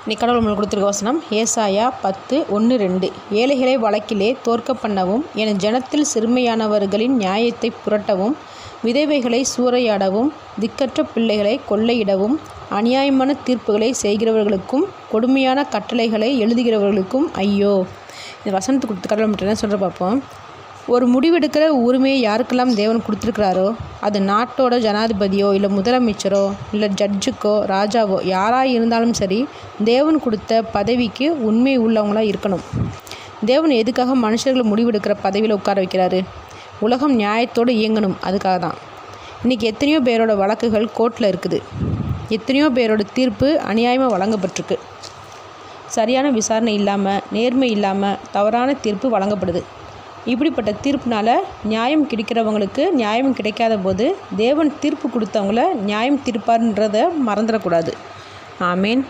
இன்னைக்கு கடவுள் நம்மளுக்கு கொடுத்துருக்க வசனம் ஏசாயா 10:1-2. ஏழைகளை வழக்கிலே தோற்க பண்ணவும், என் ஜனத்தில் சிறுமையானவர்களின் நியாயத்தை புரட்டவும், விதவைகளை சூறையாடவும், திக்கற்ற பிள்ளைகளை கொள்ளையிடவும், அநியாயமான தீர்ப்புகளை செய்கிறவர்களுக்கும் கொடுமையான கட்டளைகளை எழுதுகிறவர்களுக்கும் ஐயோ. இந்த வசனத்தை கொடுத்து கடவுள் மட்டும் என்ன சொல்கிற பார்ப்போம். ஒரு முடிவெடுக்கிற உரிமையை யாருக்கெல்லாம் தேவன் கொடுத்துருக்கிறாரோ, அது நாட்டோட ஜனாதிபதியோ இல்லை முதலமைச்சரோ இல்லை ஜட்ஜுக்கோ ராஜாவோ யாராக இருந்தாலும் சரி, தேவன் கொடுத்த பதவிக்கு உண்மை உள்ளவங்களாக இருக்கணும். தேவன் எதுக்காக மனுஷர்களை முடிவெடுக்கிற பதவியில் உட்கார வைக்கிறாரு? உலகம் நியாயத்தோடு இயங்கணும். அதுக்காக தான். இன்றைக்கி எத்தனையோ பேரோட வழக்குகள் கோர்ட்டில் இருக்குது. எத்தனையோ பேரோட தீர்ப்பு அநியாயமாக வழங்கப்பட்டிருக்கு. சரியான விசாரணை இல்லாமல், நேர்மை இல்லாமல் தவறான தீர்ப்பு வழங்கப்படுது. இப்படிப்பட்ட தீர்ப்புனால நியாயம் கிடைக்கிறவங்களுக்கு நியாயம் கிடைக்காத போது தேவன் தீர்ப்பு கொடுத்தவங்கள நியாயம் தீர்ப்பார்ன்றதை மறந்துடக்கூடாது. ஆமேன்.